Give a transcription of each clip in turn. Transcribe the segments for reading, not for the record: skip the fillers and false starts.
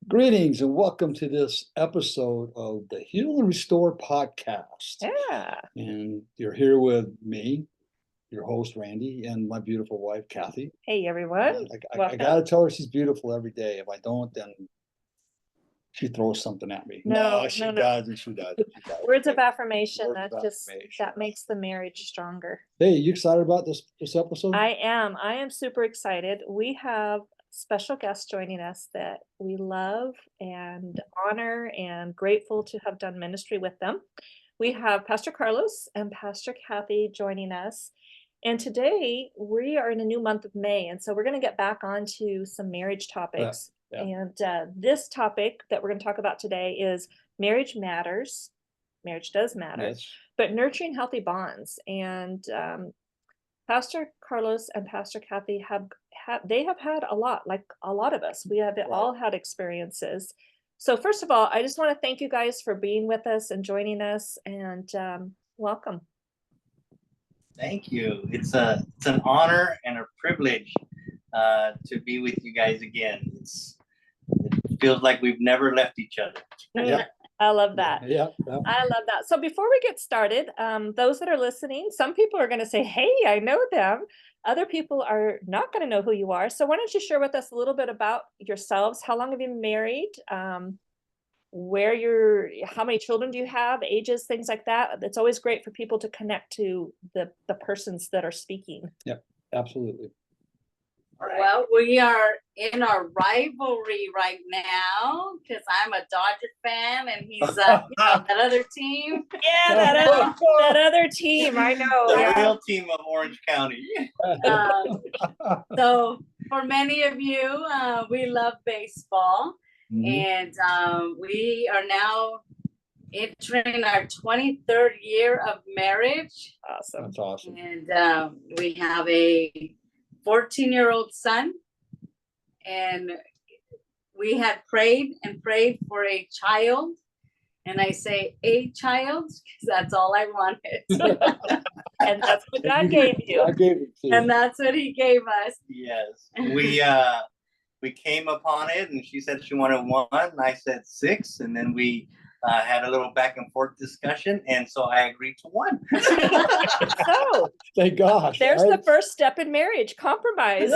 Greetings and welcome to this episode of the Heal and Restore podcast. Yeah. And you're here with me, your host, Randy, and my beautiful wife, Kathy. Hey, everyone. I gotta tell her she's beautiful every day. If I don't, then she throws something at me. No, she no. does, and she does. Words of affirmation. Words of That makes the marriage stronger. Hey, you excited about this episode? I am super excited. We have special guests joining us that we love and honor and grateful to have done ministry with them. We have Pastor Carlos and Pastor Kathy joining us. And today we are in a new month of May. And so we're going to get back onto some marriage topics. Yeah. And this topic that we're going to talk about today is marriage matters. Marriage does matter, Yes. but nurturing healthy bonds. And Pastor Carlos and Pastor Kathy have had a lot, like a lot of us. We have all had experiences. So first of all, I just want to thank you guys for being with us and joining us, and welcome. Thank you. It's an honor and a privilege to be with you guys again. It feels like we've never left each other. Yeah. I love that. Yeah. I love that. So before we get started, those that are listening, some people are going to say, hey, I know them. Other people are not going to know who you are. So why don't you share with us a little bit about yourselves? How long have you been married? How many children do you have? Ages, things like that. It's always great for people to connect to the persons that are speaking. Yeah, absolutely. Right. Well, we are in a rivalry right now because I'm a Dodger fan and he's that other team. Yeah, that other team. I know. The real team of Orange County. So for many of you, we love baseball. Mm-hmm. And we are now entering our 23rd year of marriage. Awesome. That's awesome. And we have a 14-year-old son, and we had prayed for a child, and I say a child because that's all I wanted. And that's what God gave you. I gave it to you. And that's what he gave us. Yes. We came upon it, and she said she wanted one, and I said 6, and then we had a little back and forth discussion, and so I agreed to 1. So thank gosh. there's the first step in marriage: compromise.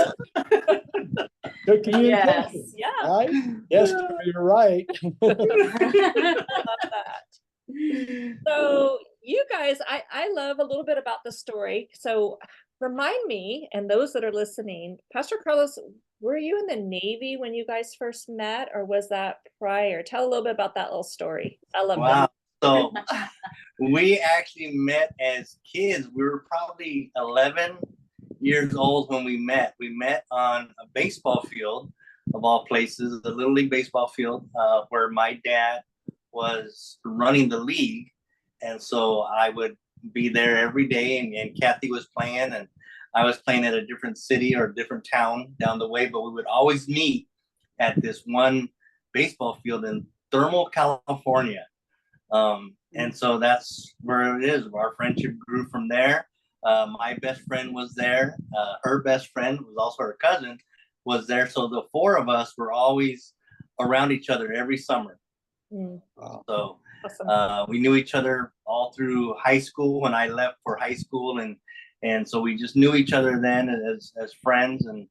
Good communication. Yes. Yeah. Right? Yes, you're right. Love that. So you guys, I love a little bit about the story. So remind me, and those that are listening, Pastor Carlos, were you in the Navy when you guys first met, or was that prior? Tell a little bit about that little story. I love that. So we actually met as kids. We were probably 11 years old when we met. We met on a baseball field, of all places, the Little League baseball field, where my dad was running the league. And so I would be there every day, and Kathy was playing, and I was playing at a different city or a different town down the way, but we would always meet at this one baseball field in Thermal, California. And so that's where it is. Our friendship grew from there. My best friend was there. Her best friend was also her cousin was there. So the 4 of us were always around each other every summer. Wow. So Awesome. we knew each other all through high school when I left for high school. And so we just knew each other then as friends. And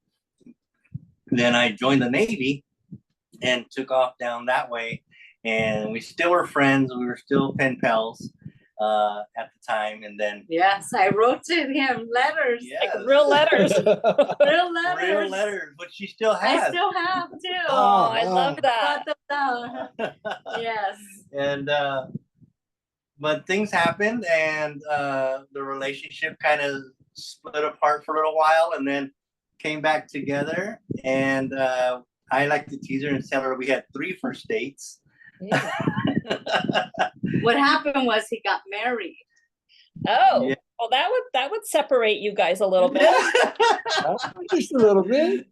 then I joined the Navy and took off down that way. And we still were friends. We were still pen pals at the time. And then Yes, I wrote to him letters. yes, Like real letters. Real letters. real letters, but she still has. I still have too. Oh, I love that. Yes. And but things happened, and the relationship kind of split apart for a little while, and then came back together. And I like to tease her and tell her we had 3 first dates. Yeah. What happened was he got married. Oh, Yeah. well, that would separate you guys a little bit. Just a little bit.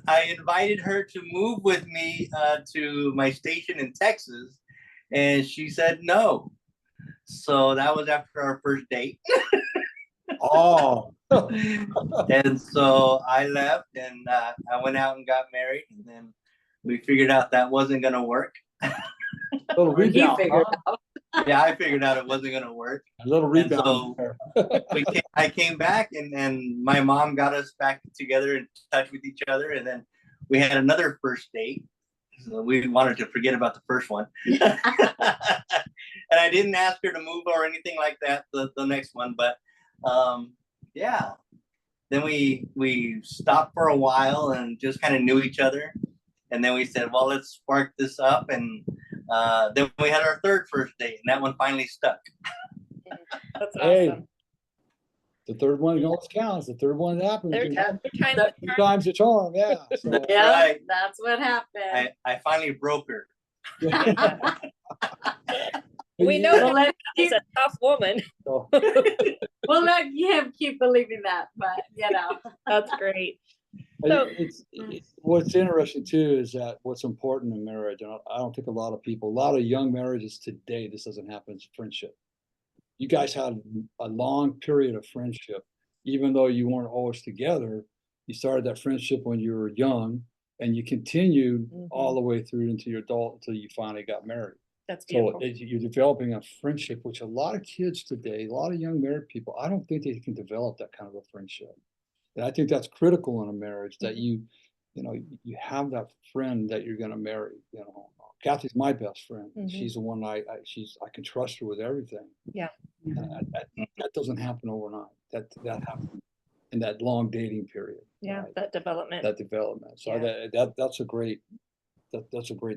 I invited her to move with me to my station in Texas, and she said no. So that was after our first date. Oh. And so I left, and I went out and got married, and then we figured out that wasn't gonna work. Little He rebound, figured huh? out. Yeah, I figured out it wasn't gonna work. A little And rebound. so there. I came back, and my mom got us back together in touch with each other, and then we had another first date. So we wanted to forget about the first one. And I didn't ask her to move or anything like that, the next one, but yeah. Then we stopped for a while and just kind of knew each other. And then we said, well, let's spark this up. And then we had our third first date, and that one finally stuck. That's Hey, awesome. the third one always counts. The third one happens. Third You know, time, third time's That- the two charm. times the charm. Yeah. So, Yeah, Right. that's what happened. I finally broke her. We know We'll that let, he's a tough woman. So, we'll let him keep believing that, but you know. That's great. I So- think what's interesting too is that what's important in marriage, and I don't think a lot of young marriages today, this doesn't happen, is friendship. You guys had a long period of friendship, even though you weren't always together. You started that friendship when you were young, and you continued all the way through into your adult until you finally got married. That's So beautiful. you're developing a friendship, which a lot of kids today, a lot of young married people, I don't think they can develop that kind of a friendship. And I think that's critical in a marriage, that you have that friend that you're going to marry. You know, Kathy's my best friend. She's the one I can trust her with everything. Yeah. And that doesn't happen overnight. That happens in that long dating period. Yeah, right? that development. That development. So Yeah. that's a great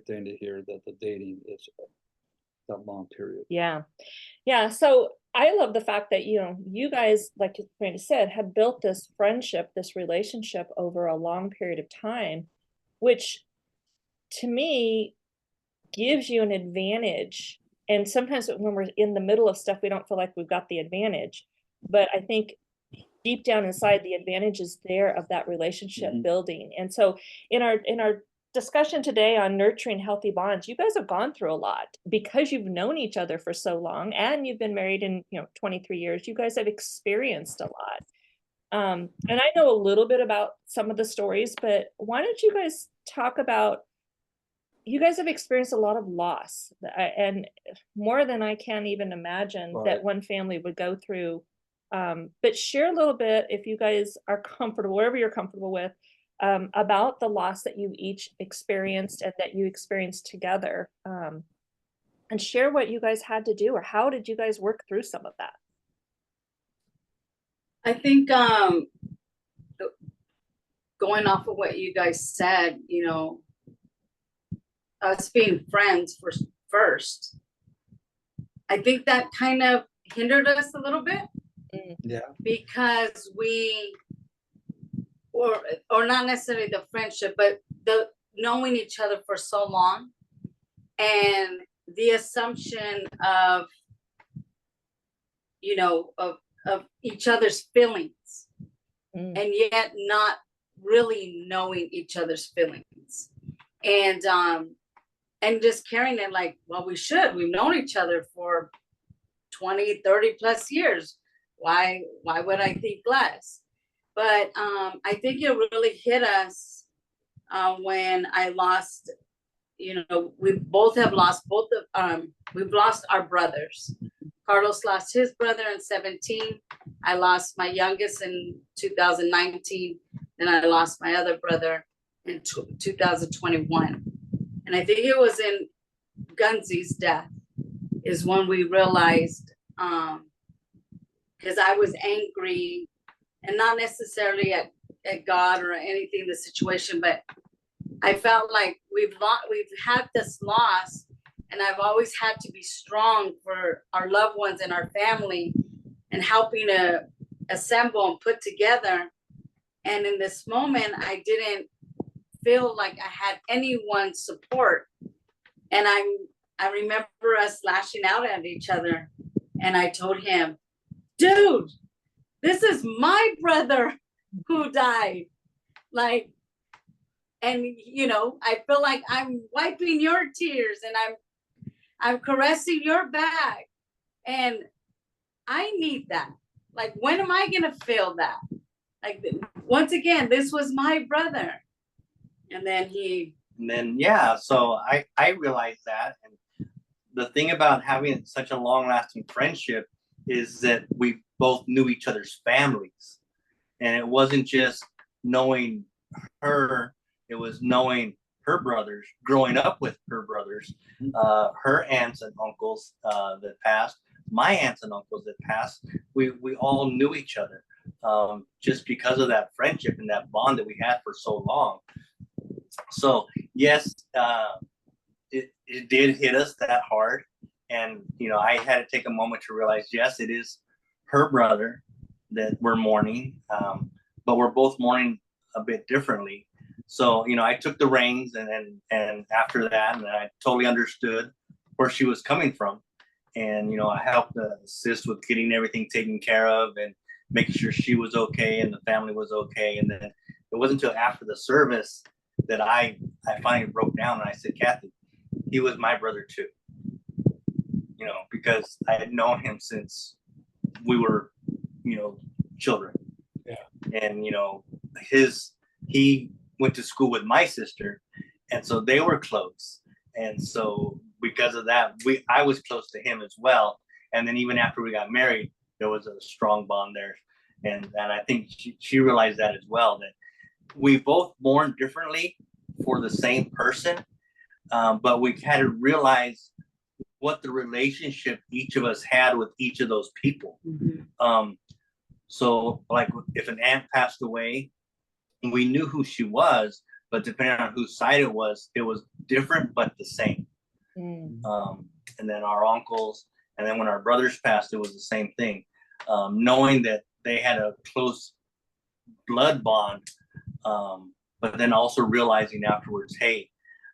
thing to hear, that the dating is that long period. Yeah. Yeah. So I love the fact that, you guys, like Randy said, have built this friendship, this relationship over a long period of time, which to me gives you an advantage. And sometimes when we're in the middle of stuff, we don't feel like we've got the advantage. But I think deep down inside, the advantage is there of that relationship building. And so in our discussion today on nurturing healthy bonds, you guys have gone through a lot because you've known each other for so long, and you've been married in 23 years. You guys have experienced a lot. And I know a little bit about some of the stories, but why don't you guys talk about, you guys have experienced a lot of loss, and more than I can even imagine that one family would go through. But share a little bit, if you guys are comfortable, wherever you're comfortable with, about the loss that you each experienced and that you experienced together, and share what you guys had to do, or how did you guys work through some of that? I think going off of what you guys said, us being friends first, I think that kind of hindered us a little bit. Yeah. Because or not necessarily the friendship, but the knowing each other for so long, and the assumption of each other's feelings, and yet not really knowing each other's feelings, and just carrying it like, well, we've known each other for 20, 30 plus years. Why would I think less? But I think it really hit us when I lost, we both have lost we've lost our brothers. Carlos lost his brother in 2017. I lost my youngest in 2019. Then I lost my other brother in 2021. And I think it was in Gunsy's death is when we realized, because I was angry, and not necessarily at God or anything, the situation, but I felt like we've had this loss, and I've always had to be strong for our loved ones and our family, and helping to assemble and put together. And in this moment, I didn't feel like I had anyone's support. And I remember us lashing out at each other, and I told him, dude, this is my brother who died. Like, and I feel like I'm wiping your tears, and I'm caressing your back, and I need that. Like, when am I gonna feel that? Like, once again, this was my brother. And then he And then, yeah, so I realized that. And the thing about having such a long lasting friendship is that we both knew each other's families. And it wasn't just knowing her, it was knowing her brothers, growing up with her brothers, her aunts and uncles that passed, my aunts and uncles that passed. We all knew each other just because of that friendship and that bond that we had for so long. So yes, it did hit us that hard. And, you know, I had to take a moment to realize, yes, it is her brother that we're mourning, but we're both mourning a bit differently. So, you know, I took the reins, and after that, and I totally understood where she was coming from. And, you know, I helped assist with getting everything taken care of and making sure she was okay and the family was okay. And then it wasn't until after the service that I finally broke down and I said, Kathy, he was my brother too. You know, because I had known him since we were, you know, children. Yeah. And, you know, he went to school with my sister, and so they were close. And so because of that, I was close to him as well. And then even after we got married, there was a strong bond there. And I think she realized that as well, that we both mourn differently for the same person, but we had to realize what the relationship each of us had with each of those people. Mm-hmm. So like if an aunt passed away, we knew who she was, but depending on whose side it was different but the same. Mm. And then our uncles, and then when our brothers passed, it was the same thing. Knowing that they had a close blood bond, but then also realizing afterwards, hey,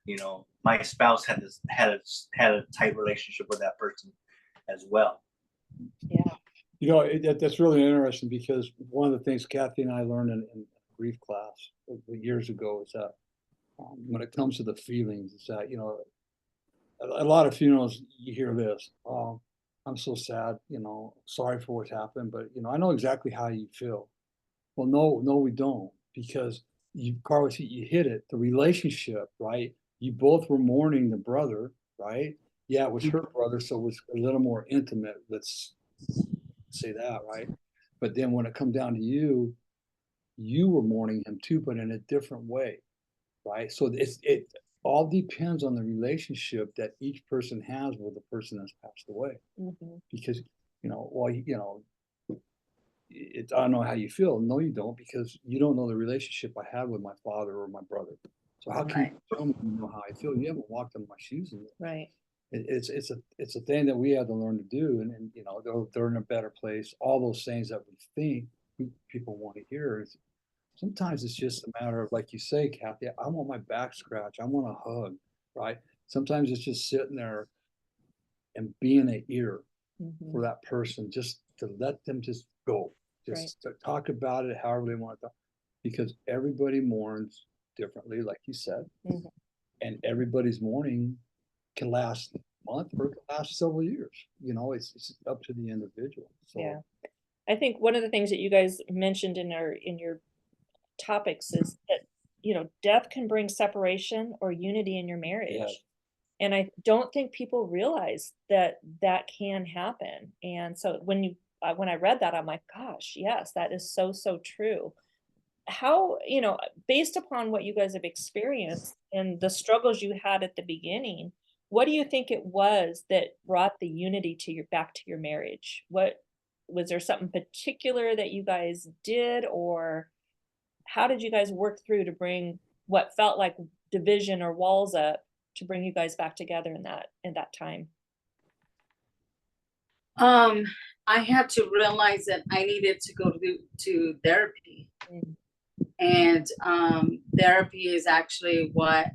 you know, my spouse had a tight relationship with that person as well. Yeah. You know, that's really interesting, because one of the things Kathy and I learned in grief class years ago is that when it comes to the feelings, is that, you know, a lot of funerals, you hear this, oh, I'm so sad, you know, sorry for what's happened, but, you know, I know exactly how you feel. Well, no, we don't, because Carlos, you hit it, the relationship, right? You both were mourning the brother, right? Yeah, it was her brother, so it was a little more intimate, let's say that, right? But then when it come down to you were mourning him too, but in a different way, right? So it all depends on the relationship that each person has with the person that's passed away. Mm-hmm. Because, you know, well, you know, I don't know how you feel. No, you don't, because you don't know the relationship I have with my father or my brother. So how can you tell me you know how I feel? You haven't walked in my shoes. Right. It's a thing that we have to learn to do, and you know, they're in a better place. All those things that we think people want to hear, is sometimes it's just a matter of, like you say, Kathy, I want my back scratched, I want a hug, right? Sometimes it's just sitting there and being an ear mm-hmm. for that person, just to let them just go, just right. to talk about it however they want to talk, because everybody mourns differently, like you said, mm-hmm. and everybody's mourning can last a month or it can last several years. You know, it's up to the individual. So yeah, I think one of the things that you guys mentioned in your topics is that, you know, death can bring separation or unity in your marriage. Yes. And I don't think people realize that can happen. And so when I read that, I'm like, gosh, yes, that is so true. How, you know, based upon what you guys have experienced and the struggles you had at the beginning, what do you think it was that brought the unity back to your marriage? What was there something particular that you guys did, or how did you guys work through to bring what felt like division or walls up to bring you guys back together in that time? I had to realize that I needed to go to therapy. Mm. And therapy is actually what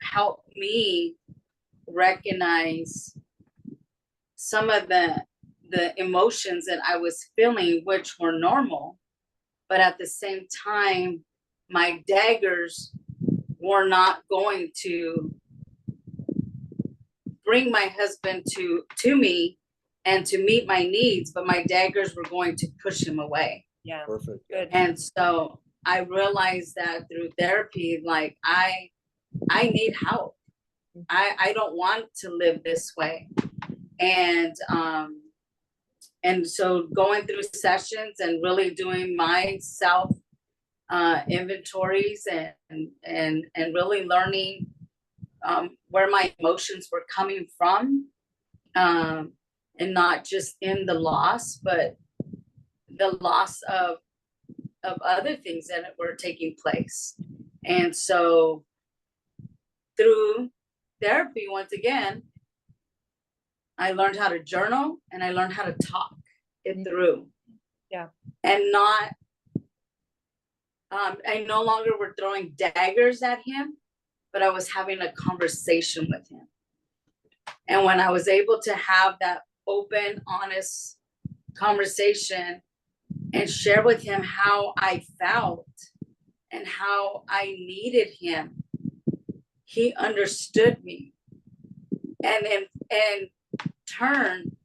helped me recognize some of the emotions that I was feeling, which were normal, but at the same time, my daggers were not going to bring my husband to me and to meet my needs, but my daggers were going to push him away. Yeah, perfect. Good. And so I realized that through therapy, like I I need help. I don't want to live this way. And so going through sessions and really doing my self inventories and really learning where my emotions were coming from, and not just in the loss, but the loss of other things that were taking place. And so through therapy, once again, I learned how to journal and I learned how to talk it through. Yeah. And not, I no longer were throwing daggers at him, but I was having a conversation with him. And when I was able to have that open, honest conversation and share with him how I felt and how I needed him, he understood me. And in turn,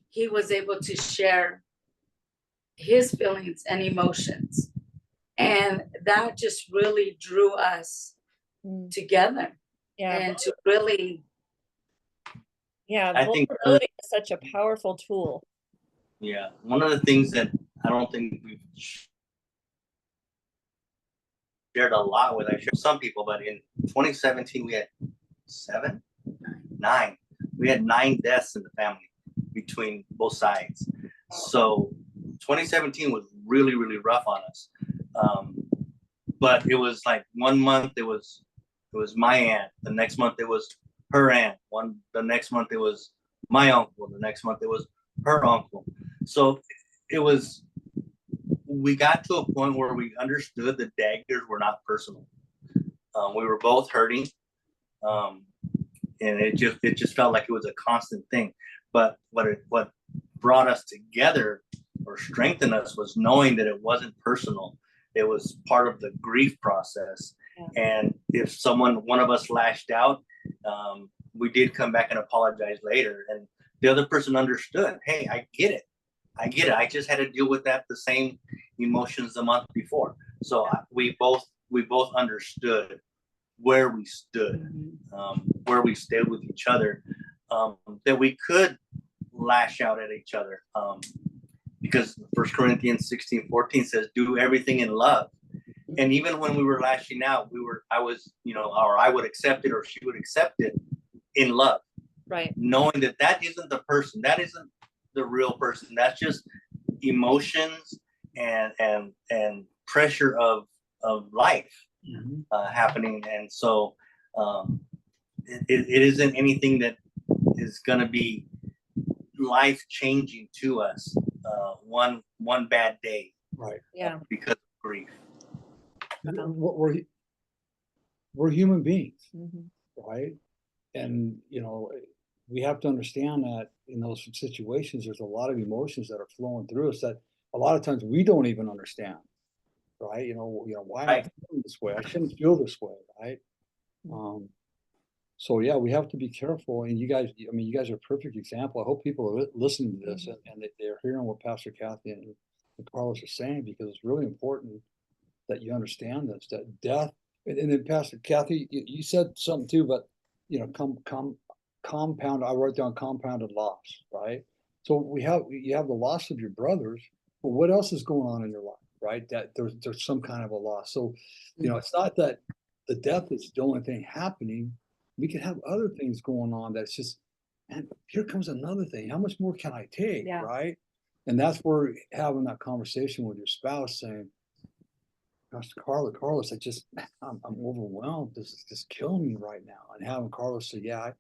he was able to share his feelings and emotions. And that just really drew us together. Yeah. And to really, Yeah, I think vulnerability is such a powerful tool. Yeah, one of the things that I don't think we've shared a lot with, I shared with some people, but in 2017 we had 9. We had 9 deaths in the family between both sides. So 2017 was really, really rough on us. But it was like 1 month it was my aunt, the next month it was her aunt, the next month it was my uncle, the next month it was her uncle. So we got to a point where we understood the daggers were not personal. We were both hurting, and it just felt like it was a constant thing. But what brought us together or strengthened us was knowing that it wasn't personal. It was part of the grief process. Yeah. And if one of us lashed out, we did come back and apologize later. And the other person understood, hey, I get it. I just had to deal with that, the same emotions the month before. So we both understood where we stood, where we stayed with each other, that we could lash out at each other. Because 1 Corinthians 16:14 says, do everything in love. And even when we were lashing out, I would accept it or she would accept it in love. Right. Knowing that isn't the person, that isn't the real person. That's just emotions and pressure of life happening. And so it isn't anything that is going to be life changing to us one bad day, right? Yeah, because of grief. We're human beings, right? And we have to understand that in those situations there's a lot of emotions that are flowing through us that a lot of times we don't even understand, right? Why am I feeling this way? I shouldn't feel this way, right? So yeah, we have to be careful. And you guys are a perfect example. I hope people are listening to this and they're hearing what Pastor Kathy and Carlos are saying, because it's really important that you understand this, that death. And then Pastor Kathy, you said something too, but compound. I wrote down compounded loss, right? So you have the loss of your brothers, but what else is going on in your life, right? That there's some kind of a loss. So it's not that the death is the only thing happening. We could have other things going on that's just, and here comes another thing. How much more can I take, right? And that's where having that conversation with your spouse, saying, Pastor Carlos, I'm overwhelmed. This is just killing me right now. And having Carlos say, yeah,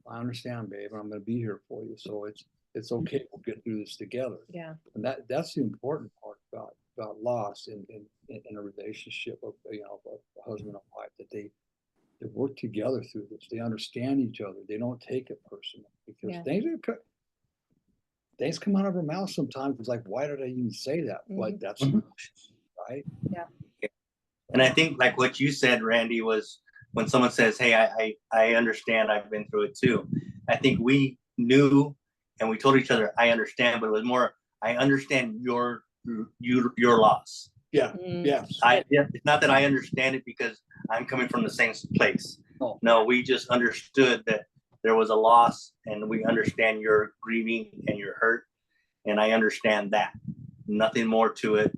I understand, babe, and I'm going to be here for you. So it's okay. We'll get through this together. Yeah. And that's the important part about loss in a relationship of a husband and wife, that they work together through this. They understand each other. They don't take it personal, because things come out of our mouth sometimes. It's like, why did I even say that? But that's right. Yeah. And I think like what you said, Randy, was when someone says, hey, I understand, I've been through it too. I think we knew and we told each other, I understand, but it was more, I understand your loss. Yeah. Yes. It's not that I understand it because I'm coming from the same place. No, we just understood that there was a loss, and we understand your grieving and your hurt, and I understand that. Nothing more to it.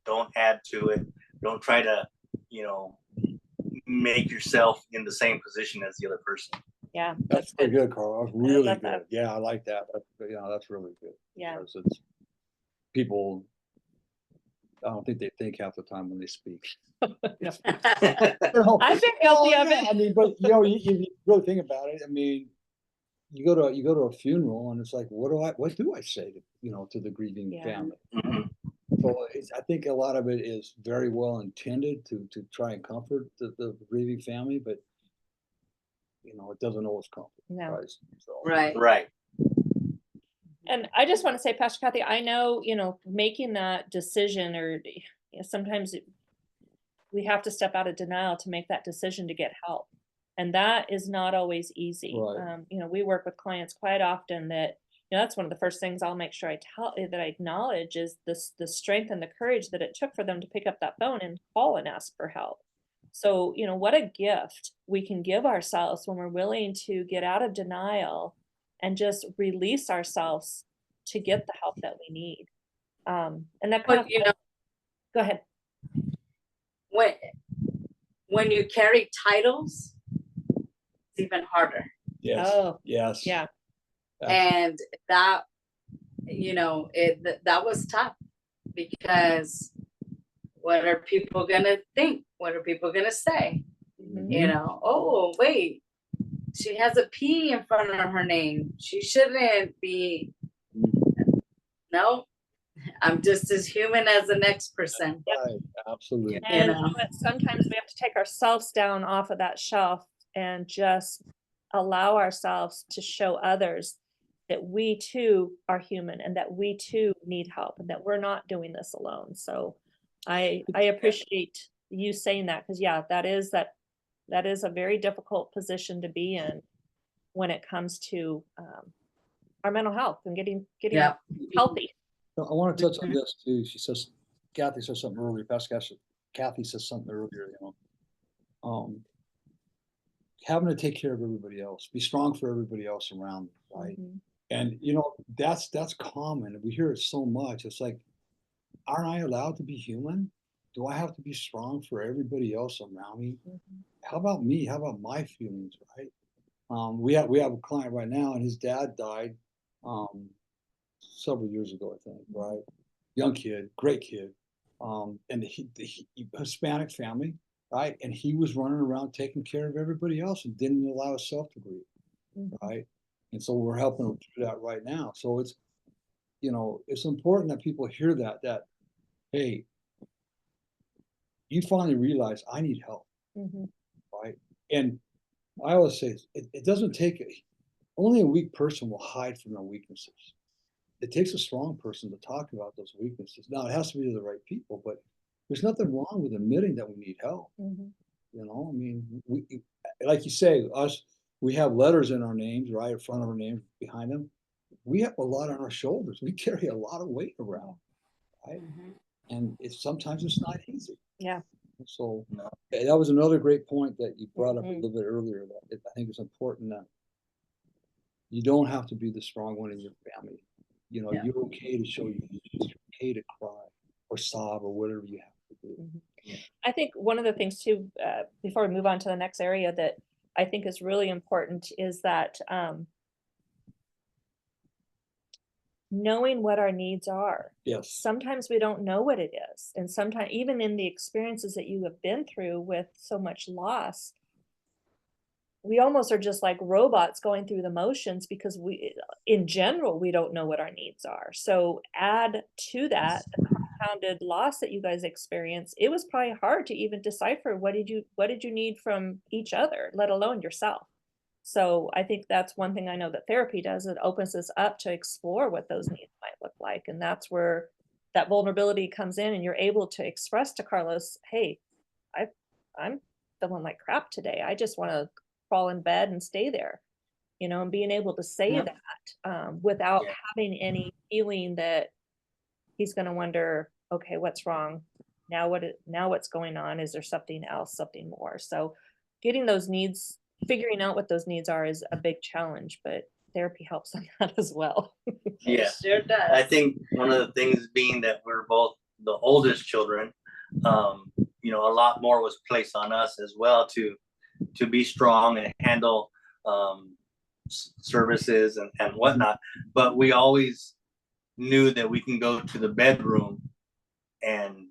Don't add to it. Don't try to, make yourself in the same position as the other person. Yeah, That's pretty good, Carl. That's really love good. that. Yeah, I like that. That's really good. Yeah. Because it's people, I don't think they think half the time when they speak. I've been guilty of it. I mean, but you really think about it. I mean, you go to a funeral and it's like, what do I say to the grieving Yeah. family? Mhm. So I think a lot of it is very well intended to try and comfort the grieving family, but it doesn't always comfort. No. Right? So, Right. Right. And I just want to say, Pastor Kathy, I know, making that decision, or sometimes we have to step out of denial to make that decision to get help. And that is not always easy. Right. We work with clients quite often that, that's one of the first things I'll make sure I acknowledge is the strength and the courage that it took for them to pick up that phone and call and ask for help. So, what a gift we can give ourselves when we're willing to get out of denial and just release ourselves to get the help that we need. And that kind But of, go ahead. when you carry titles, it's even harder. Yes. Oh, Yes. yeah. And that, that was tough, because what are people gonna think? What are people gonna say? Mhm. Oh, wait, she has a P in front of her name. She shouldn't be. No, I'm just as human as the next person. Right. Absolutely. And what, sometimes we have to take ourselves down off of that shelf and just allow ourselves to show others that we too are human and that we too need help and that we're not doing this alone. So I appreciate you saying that, because that is a very difficult position to be in when it comes to our mental health and getting Yeah. healthy. I want to touch on this too. Kathy said something earlier. Pastor Kathy said something earlier. Having to take care of everybody else, be strong for everybody else around, right? Mhm. And that's common. We hear it so much. It's like, aren't I allowed to be human? Do I have to be strong for everybody else around me? Mhm. How about me? How about my feelings, right? We have a client right now, and his dad died several years ago, I think, right? Young kid, great kid, and he Hispanic family, right? And he was running around taking care of everybody else and didn't allow himself to grieve, Mhm. right? And so we're helping him through that right now. So it's important that people hear that hey, you finally realize I need help, Mhm. right? And I always say it doesn't take only a weak person will hide from their weaknesses. It takes a strong person to talk about those weaknesses. Now it has to be to the right people, but there's nothing wrong with admitting that we need help. Mhm. I mean, like you say, we have letters in our names, right, in front of our names, behind them. We have a lot on our shoulders. We carry a lot of weight around, right? And sometimes it's not easy. Yeah. So that was another great point that you brought up a Mhm. little bit earlier. That I think it's important that you don't have to be the strong one in your family. You're okay to show your weakness. You're okay to cry or sob or whatever you have to do. Mhm. I think one of the things too, before we move on to the next area, that I think is really important is that knowing what our needs are. Yes. Sometimes we don't know what it is. And sometimes, even in the experiences that you have been through with so much loss, we almost are just like robots going through the motions because in general, we don't know what our needs are. So add to that the compounded loss that you guys experienced. It was probably hard to even decipher what did you need from each other, let alone yourself. So I think that's one thing I know that therapy does. It opens us up to explore what those needs might look like. And that's where that vulnerability comes in, and you're able to express to Carlos, hey, I'm feeling like crap today. I just want to crawl in bed and stay there, and being able to say that without having any feeling that he's going to wonder, okay, what's wrong now? What's going on? Is there something else, something more? So getting those needs figuring out what those needs are is a big challenge, but therapy helps on that as well. Yeah. It sure does. I think one of the things being that we're both the oldest children, you know, a lot more was placed on us as well to be strong and handle services and whatnot. But we always knew that we can go to the bedroom and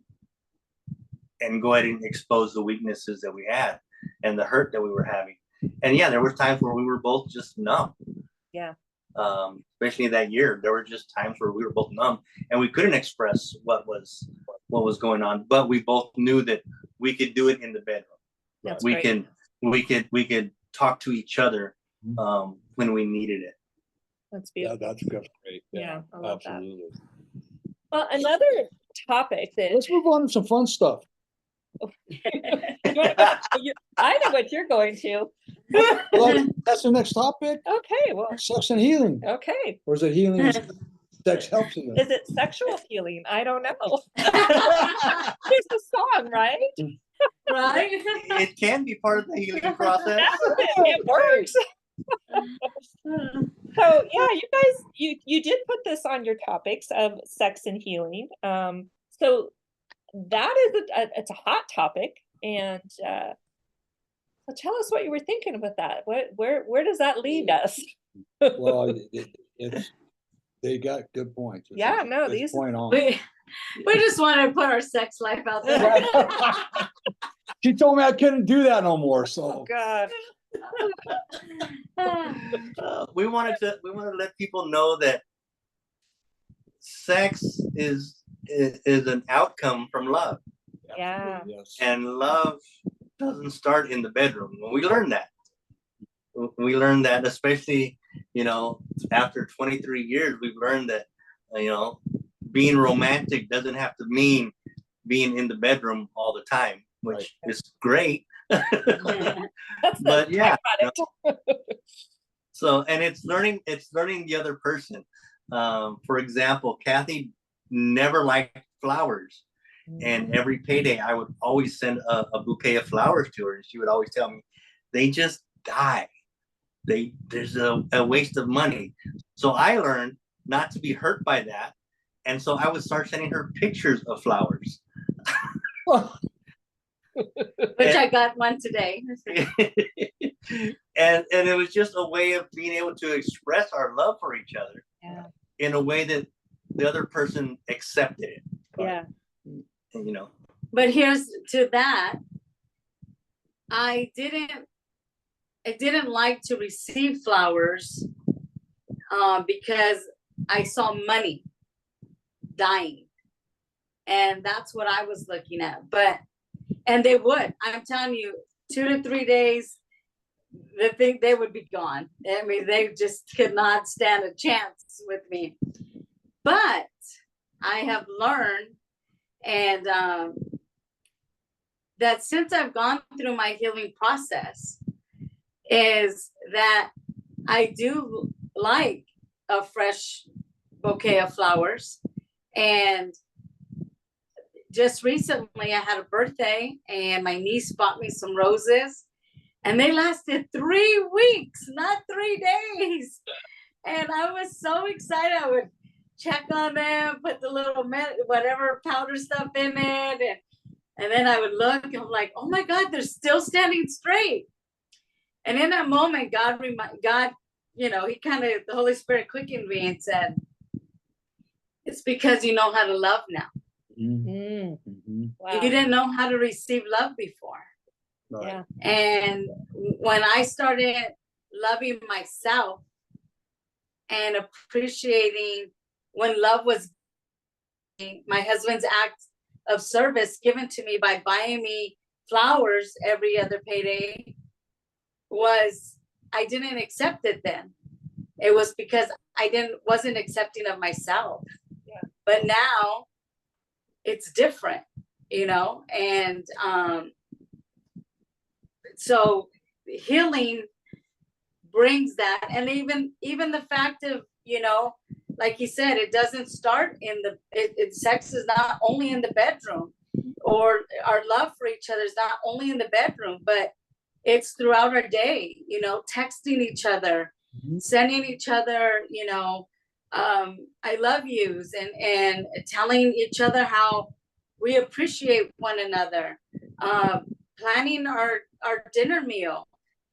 go ahead and expose the weaknesses that we had and the hurt that we were having. And yeah, there were times where we were both just numb. Yeah. Especially that year, there were just times where we were both numb and we couldn't express what was going on, but we both knew that we could do it in the bedroom. That's we great. we could talk to each other when we needed it. That's Yeah, beautiful. that's great. Yeah, I love that. absolutely. Well, another topic that Let's move on to some fun stuff. I know what you're going to. Well, that's the next topic. Okay, well, Sex and healing. okay. Or is it healing and sex helps in Is it? it sexual healing? I don't know. There's a song, right? Right? It can be part of the healing process. It works. So yeah, you guys, you did put this on your topics of sex and healing. So that is it's a hot topic, and so tell us what you were thinking about that. Where does that lead us? Well, they got good points. Yeah, no, It's these- point on. We just wanted to put our sex life out there. She told me I couldn't do that no more. So God. We wanted to let people know that sex is an outcome from love, Yeah. yes. and love doesn't start in the bedroom. We learned that. We learned that, especially, you know, after 23 years, we've learned that, you know, being romantic doesn't have to mean being in the bedroom all the time, which is great. That's the But yeah, byproduct. so, and it's learning the other person. For example, Kathy never liked flowers, and every payday I would always send a bouquet of flowers to her, and she would always tell me, they just die. There's a waste of money. So I learned not to be hurt by that, and so I would start sending her pictures of flowers. Which I got one today. and it was just a way of being able to express our love for each other Yeah. in a way that the other person accepted it. Yeah. You know. But here's to that. I didn't like to receive flowers because I saw money dying. And that's what I was looking at. And they would, I'm telling you, 2 to 3 days, they would be gone. I mean, they just could not stand a chance with me. But I have learned, and that since I've gone through my healing process, is that I do like a fresh bouquet of flowers. And just recently I had a birthday and my niece bought me some roses, and they lasted 3 weeks, not 3 days. And I was so excited. I would check on them, put the little whatever powder stuff in it. And then I would look and I'm like, oh my God, they're still standing straight. And in that moment, God, you know, the Holy Spirit quickened me and said, it's because you know how to love now. Mm-hmm. Wow. You didn't know how to receive love before. Right. Yeah. And when I started loving myself and appreciating when love was my husband's act of service given to me by buying me flowers every other payday, I didn't accept it then. It was because I wasn't accepting of myself. Yeah. But now it's different, you know, and so healing brings that. And even the fact of, you know, like he said, it doesn't start sex is not only in the bedroom, or our love for each other is not only in the bedroom, but it's throughout our day, texting each other, sending each other, I love yous, and telling each other how we appreciate one another. Planning our dinner meal.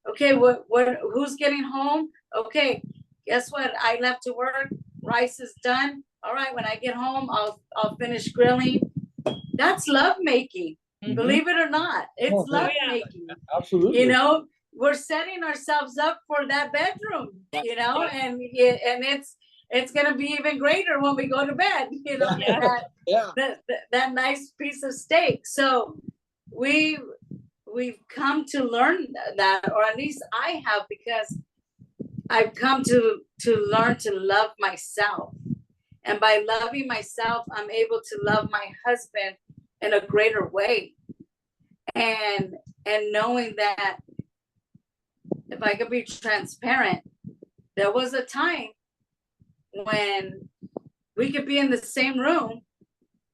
Okay, who's getting home? Okay, guess what? I left to work. Rice is done. All right, when I get home, I'll finish grilling. That's love making. Believe it or not, it's love making. Absolutely. We're setting ourselves up for that bedroom, and it's gonna be even greater when we go to bed, that nice piece of steak. So we've come to learn that, or at least I have, because I've come to learn to love myself. And by loving myself, I'm able to love my husband in a greater way. And knowing that, if I could be transparent, there was a time when we could be in the same room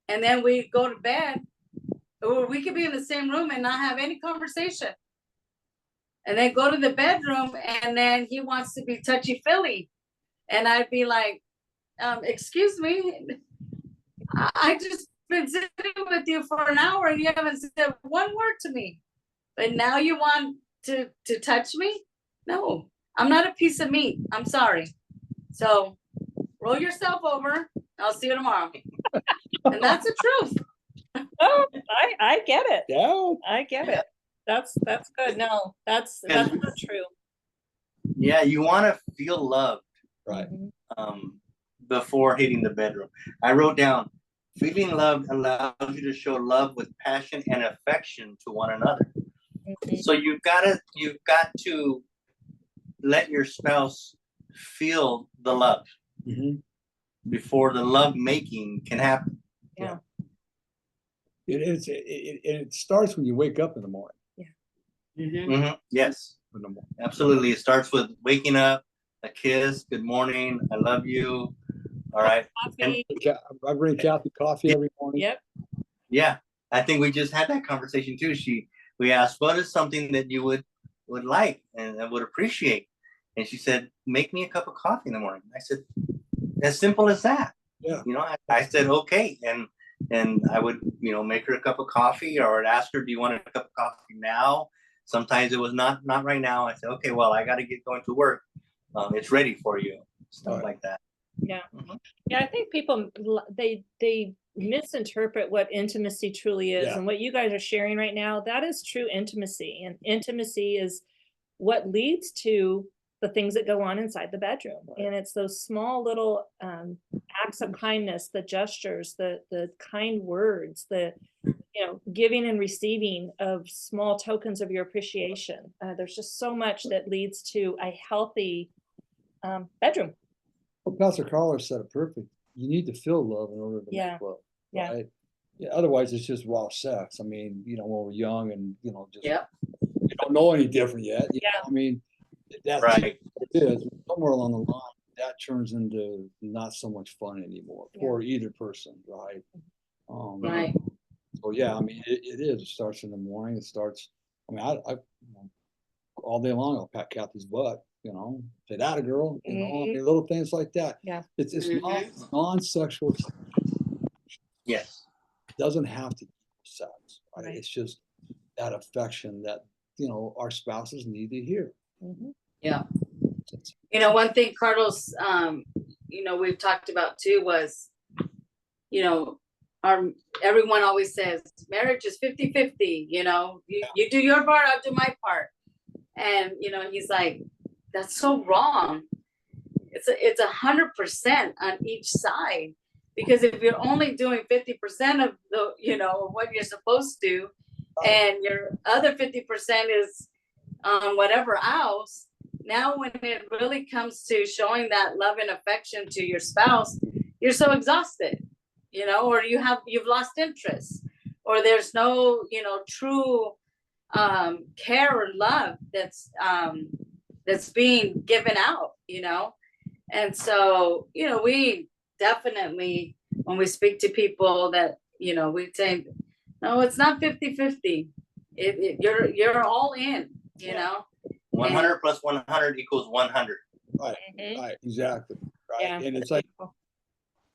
and then we go to bed, or we could be in the same room and not have any conversation. And then go to the bedroom and then he wants to be touchy-feely. And I'd be like, excuse me, I just been sitting with you for an hour and you haven't said one word to me. But now you want to touch me? No, I'm not a piece of meat. I'm sorry. So roll yourself over. I'll see you tomorrow. And that's the truth. Oh, I get it. Yeah. I get it. That's good. No, that's so true. Yeah, you want to feel loved, Right. Before hitting the bedroom. I wrote down, feeling loved allows you to show love with passion and affection to one another. So you've got to let your spouse feel the love before the love making can happen. Yeah. It starts when you wake up in the morning. Yes, In the morning. absolutely. It starts with waking up, a kiss, good morning, I love you. All right. Coffee. I bring Kathy coffee every morning. Yep. Yeah, I think we just had that conversation too. We asked, what is something that you would like and would appreciate? And she said, make me a cup of coffee in the morning. I said, as simple as that. Yeah. I said, okay. And I would, make her a cup of coffee, or I'd ask her, do you want a cup of coffee now? Sometimes it was not right now. I said, okay, well, I got to get going to work. It's ready for you. Stuff like that. Yeah. Yeah. I think people, they misinterpret what intimacy truly is. Yeah. And what you guys are sharing right now, that is true intimacy. And intimacy is what leads to the things that go on inside the bedroom. Right. And it's those small little acts of kindness, the gestures, the kind words, the giving and receiving of small tokens of your appreciation. There's just so much that leads to a healthy bedroom. Well, Pastor Carlos said it perfect. You need to feel love in order to make love. Right? Yeah. Otherwise, it's just raw sex. I mean, when we're young and just you don't know any different yet. I mean, that's right. It is. Somewhere along the line, that turns into not so much fun anymore for either person, right? Right. So yeah, I mean, it is. It starts in the morning. It starts. I mean, I all day long I'll pat Kathy's butt. Say that a girl. I mean, little things like that. Yeah. It's non-sexual. Yes. It doesn't have to be sex, right? It's just that affection that our spouses need to hear. Yeah. One thing, Carlos, we've talked about too was, everyone always says marriage is 50-50, you do your part, I'll do my part. And, he's like, that's so wrong. It's 100% on each side, because if you're only doing 50% of the, what you're supposed to, and your other 50% is whatever else, now when it really comes to showing that love and affection to your spouse, you're so exhausted, or you've lost interest, or there's no, true care or love that's being given out, and so, we definitely, when we speak to people that, we say, no, it's not 50-50. You're all in. you know? 100 plus 100 equals 100. Right, Mhm. right, exactly, right, Yeah, and it's that's like, beautiful.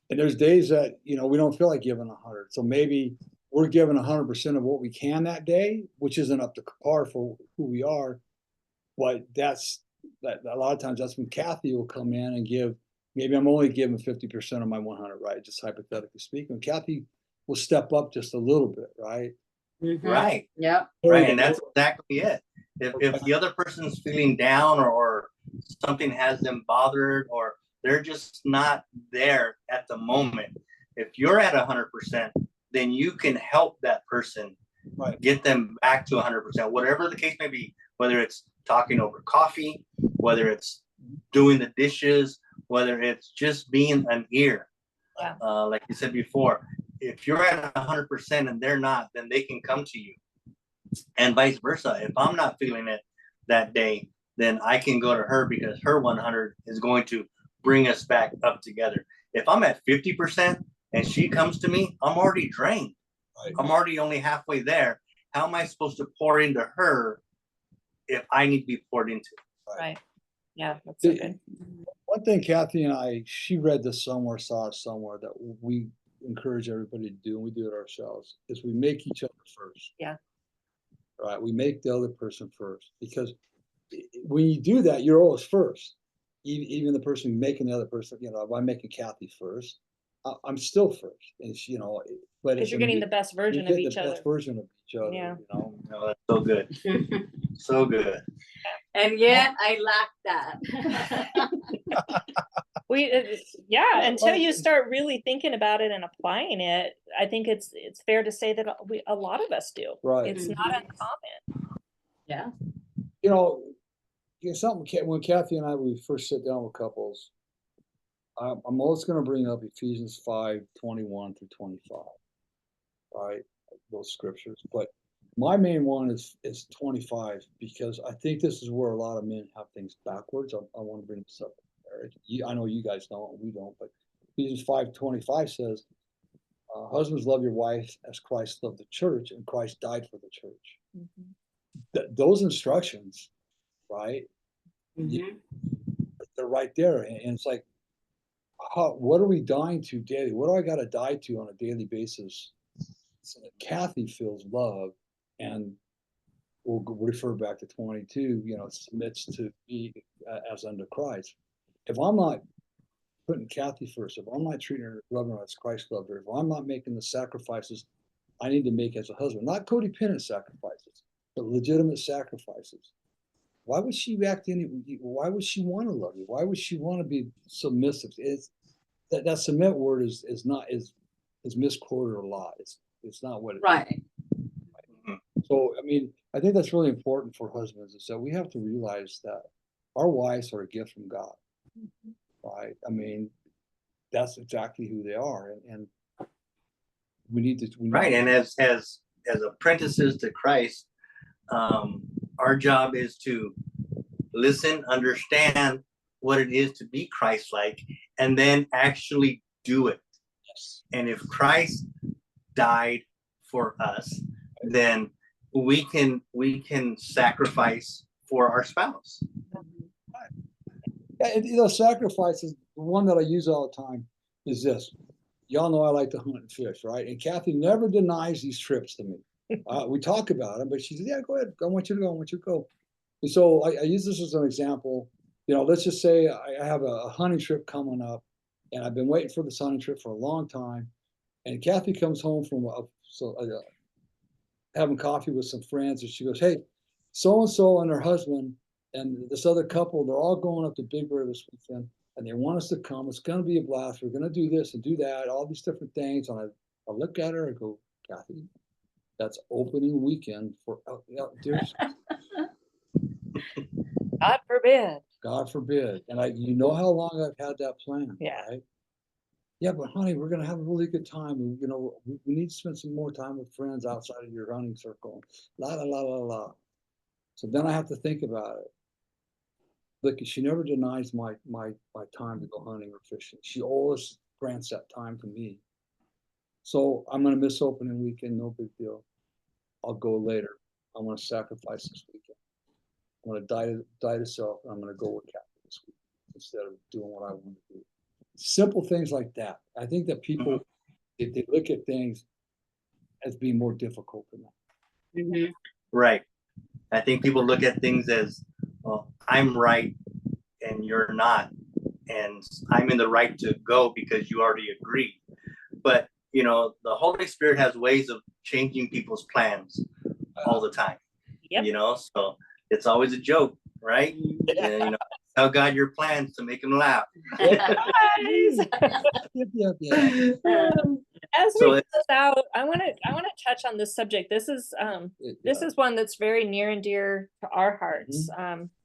and there's days that, you know, we don't feel like giving 100, so maybe we're giving 100% of what we can that day, which isn't up to par for who we are, but that's, that a lot of times that's when Kathy will come in and give, maybe I'm only giving 50% of my 100, right, just hypothetically speaking, Kathy will step up just a little bit, right? Mhm. Right. Yep. Right. And that's exactly it. If the other person's feeling down, or something has them bothered, or they're just not there at the moment, if you're at 100%, then you can help that person, Right. get them back to 100%, whatever the case may be, whether it's talking over coffee, whether it's doing the dishes, whether it's just being an ear. Yeah. Like you said before, if you're at 100% and they're not, then they can come to you, and vice versa. If I'm not feeling it that day, then I can go to her, because her 100 is going to bring us back up together. If I'm at 50% and she comes to me, I'm already drained. Right. I'm already only halfway there. How am I supposed to pour into her if I need to be poured into? Right. Yeah, that's so The- good. One thing Kathy and I, she read this somewhere, saw it somewhere, that we encourage everybody to do, and we do it ourselves, is we make each other first. Yeah. Right, we make the other person first, because when you do that, you're always first. Even the person making the other person, you know, if I'm making Kathy first, I'm still first, and she, you know, but Because it's you're getting the best you version get of each the other. best version of each other, Yeah. you know. No, that's so good. So good. And yet I lack that. Yeah, until Well, you start really thinking about it and applying it, I think it's fair to say that a lot of us do. Right. It's not uncommon. Yeah. You know, something, when Kathy and I, we first sit down with couples, I'm always going to bring up Ephesians 5:21 through 25, right? Those scriptures. But my main one is 25, because I think this is where a lot of men have things backwards. I want to bring this up. I know you guys don't, we don't, but Ephesians 5:25 says, husbands, love your wife as Christ loved the church, and Christ died for the church. Mhm. Those instructions, right? Mhm. They're right there. And it's like, what are we dying to daily? What do I got to die to on a daily basis so that Kathy feels love, and we'll refer back to 22, you know, submits to be as under Christ. If I'm not putting Kathy first, if I'm not treating her, loving her as Christ loved her, if I'm not making the sacrifices I need to make as a husband, not codependent sacrifices, but legitimate sacrifices, why would she act any, why would she want to love you? Why would she want to be submissive? It's that submit word is misquoted a lot. It's not what it is. Right. So, I mean, I think that's really important for husbands, is that we have to realize that our wives are a gift from God, right? I mean, that's exactly who they are, and we need to. Right. And as apprentices to Christ, our job is to listen, understand what it is to be Christ-like, and then actually do it. Yes. And if Christ died for us, then we can sacrifice for our spouse. Yeah, you know, sacrifices. The one that I use all the time is this. Y'all know I like to hunt and fish, right? And Kathy never denies these trips to me. We talk about them, but she says, "Yeah, go ahead. I want you to go. I want you to go." And so I use this as an example. You know, let's just say I have a hunting trip coming up, and I've been waiting for this hunting trip for a long time. And Kathy comes home from having coffee with some friends, and she goes, "Hey, so and so and her husband and this other couple, they're all going up to Big Bear this weekend, and they want us to come. It's going to be a blast. We're going to do this and do that, all these different things." And I look at her and go, "Kathy, that's opening weekend for there's God forbid. God forbid." And you know how long I've had that plan, Yeah. right? Yeah, but honey, we're gonna have a really good time. You know, we need to spend some more time with friends outside of your hunting circle. La la la la la. So then I have to think about it. Look, she never denies my time to go hunting or fishing. She always grants that time to me. So I'm gonna miss opening weekend, no big deal. I'll go later. I'm gonna sacrifice this weekend. I'm gonna die to self, and I'm gonna go with Kathy this week instead of doing what I want to do. Simple things like that. I think that people, if they look at things as being more difficult than that. Mhm. Right. I think people look at things as, well, I'm right and you're not, and I'm in the right to go because you already agreed. But you know, the Holy Spirit has ways of changing people's plans all the time. Yep. You know, so it's always a joke, right? And, you know, tell God your plans to make him laugh. Guys. As we So close out, I want to touch on this subject. This is one that's very near and dear to our hearts.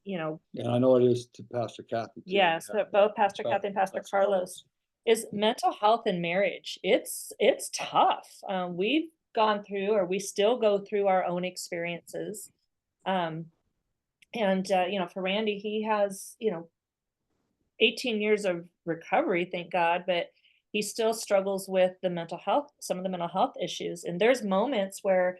You know, And I know it is to Pastor Kathy. Too. yes, but both Pastor Kathy and Pastor Carlos, is mental health in marriage. It's tough. We've gone through, or we still go through, our own experiences. And you know, for Randy, he has, you know, 18 years of recovery, thank God, but he still struggles with some of the mental health issues. And there's moments where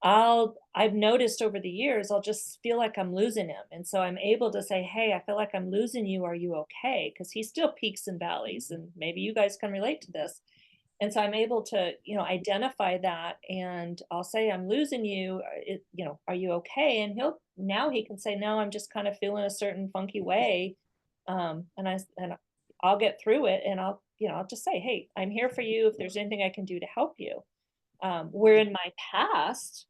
I've noticed over the years, I'll just feel like I'm losing him. And so I'm able to say, hey, I feel like I'm losing you. Are you okay? Because he still peaks and valleys, and maybe you guys can relate to this. And so I'm able to, you know, identify that, and I'll say, I'm losing you. You know, are you okay? And he can say, no, I'm just kind of feeling a certain funky way. And I'll get through it, and I'll just say, hey, I'm here for you. If there's anything I can do to help you. Where in my past,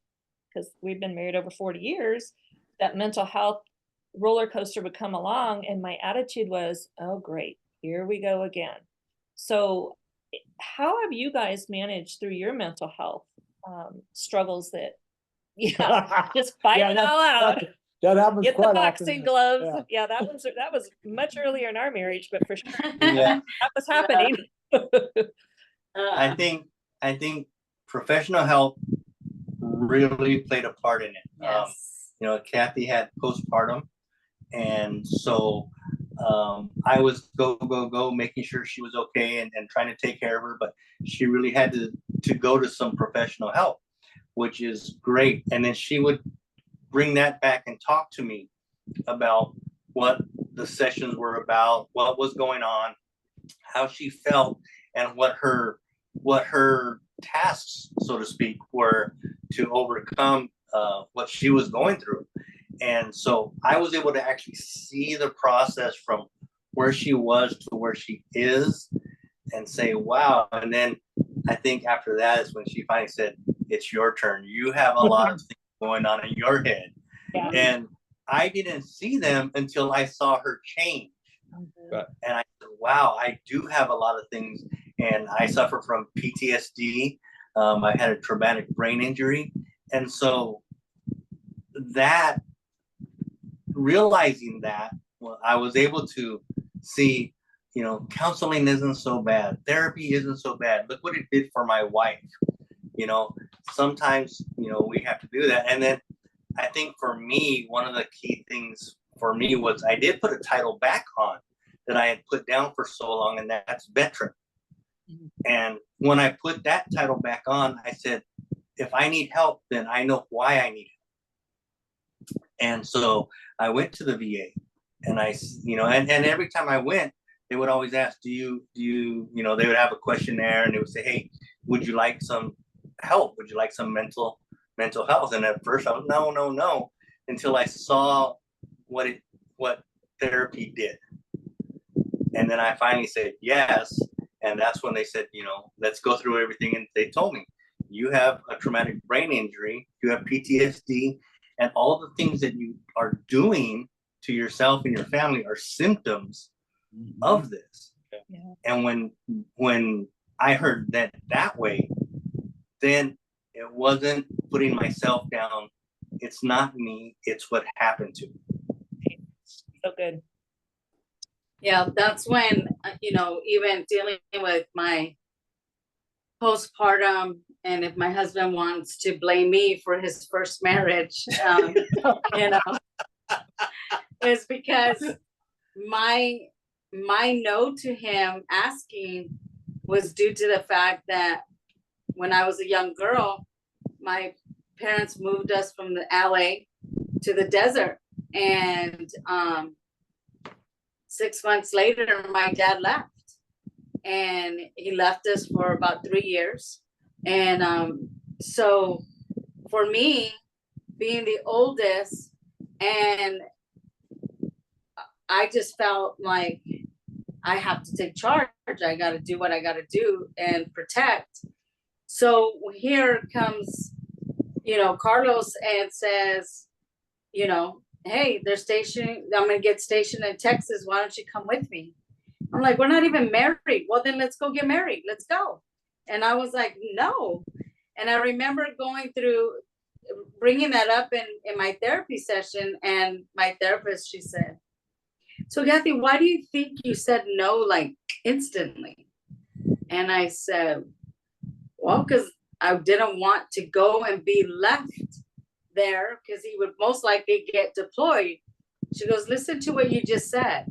because we've been married over 40 years, that mental health roller coaster would come along, and my attitude was, oh, great, here we go again. So how have you guys managed through your mental health struggles that, just fight it all out? That happens. Get the quite boxing often. gloves. Yeah. That was much earlier in our marriage, but for sure yeah, that was happening. I think professional help really played a part in it. Yes. You know, Kathy had postpartum, and so I was go making sure she was okay and trying to take care of her, but she really had to go to some professional help, which is great. And then she would bring that back and talk to me about what the sessions were about, what was going on, how she felt, and what her tasks, so to speak, were to overcome what she was going through. And so I was able to actually see the process from where she was to where she is and say, wow. And then I think after that is when she finally said, it's your turn. You have a lot of things going on in your head. Yeah. And I didn't see them until I saw her change. Right. And I said, wow, I do have a lot of things. And I suffer from PTSD. I had a traumatic brain injury. And so that, realizing that, well, I was able to see, you know, counseling isn't so bad. Therapy isn't so bad. Look what it did for my wife. You know, sometimes, you know, we have to do that. And then I think for me, one of the key things for me was I did put a title back on that I had put down for so long, and that's veteran. And when I put that title back on, I said, if I need help, then I know why I need help. And so I went to the VA, and and every time I went, they would always ask, do you know, they would have a questionnaire, and they would say, hey, would you like some help? Would you like some mental health? And at first I was no, until I saw what therapy did. And then I finally said yes. And that's when they said, you know, let's go through everything. And they told me, you have a traumatic brain injury, you have PTSD, and all the things that you are doing to yourself and your family are symptoms of this. Yeah. And when I heard that way, then it wasn't putting myself down. It's not me, it's what happened to me. So good. Yeah, that's when, you know, even dealing with my postpartum, and if my husband wants to blame me for his first marriage, you know, is because my no to him asking was due to the fact that when I was a young girl, my parents moved us from the LA to the desert, And 6 months later, my dad left. And he left us for about 3 years. And so for me, being the oldest, and I just felt like I have to take charge. I got to do what I got to do and protect. So here comes, Carlos and says, hey, they're stationing. I'm going to get stationed in Texas. Why don't you come with me? I'm like, we're not even married. Well, then let's go get married. Let's go. And I was like, no. And I remember bringing that up in my therapy session. And my therapist, she said, so Kathy, why do you think you said no, like instantly? And I said, well, because I didn't want to go and be left there because he would most likely get deployed. She goes, listen to what you just said.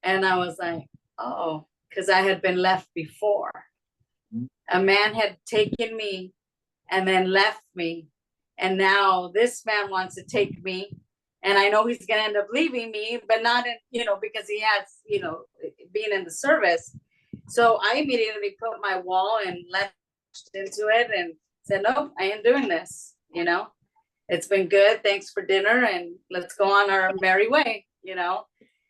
And I was like, oh, because I had been left before. A man had taken me and then left me. And now this man wants to take me. And I know he's going to end up leaving me, but not because he has, being in the service. So I immediately put my wall and left into it and said, nope, I ain't doing this. It's been good. Thanks for dinner. And let's go on our merry way,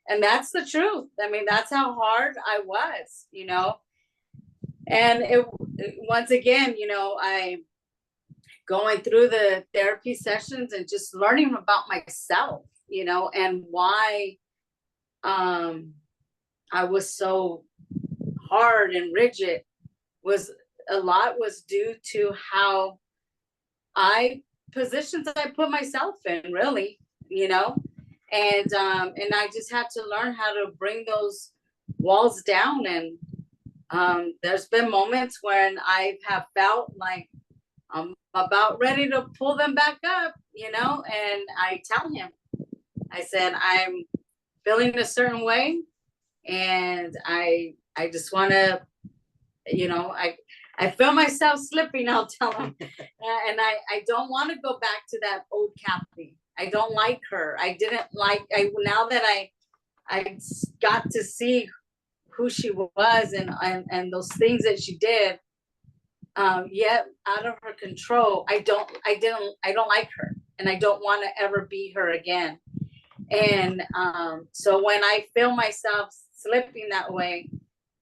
And that's the truth. I mean, that's how hard I was, And once again, I going through the therapy sessions and just learning about myself, and why I was so hard and rigid was due to how positions I put myself in, really, and I just had to learn how to bring those walls down. And there's been moments when I have felt like I'm about ready to pull them back up, and I tell him, I said, I'm feeling a certain way, and I just want to, I feel myself slipping, I'll tell him. And I don't want to go back to that old Kathy. I don't like her. Now that I got to see who she was and those things that she did, yet out of her control, I don't like her, and I don't want to ever be her again. And so when I feel myself slipping that way,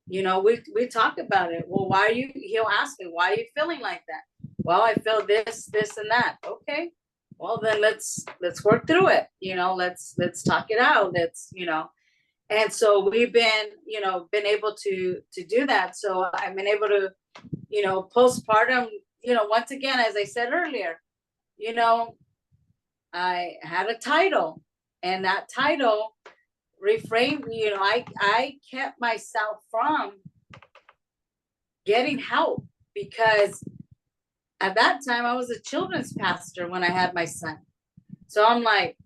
we talk about it. Well, he'll ask me, why are you feeling like that? Well, I feel this, and that. Okay. Well, then let's work through it. Let's talk it out. And so we've been able to do that. So I've been able to, postpartum, once again, as I said earlier, I had a title, and that title refrained, I kept myself from getting help, because at that time I was a children's pastor when I had my son. So I'm like,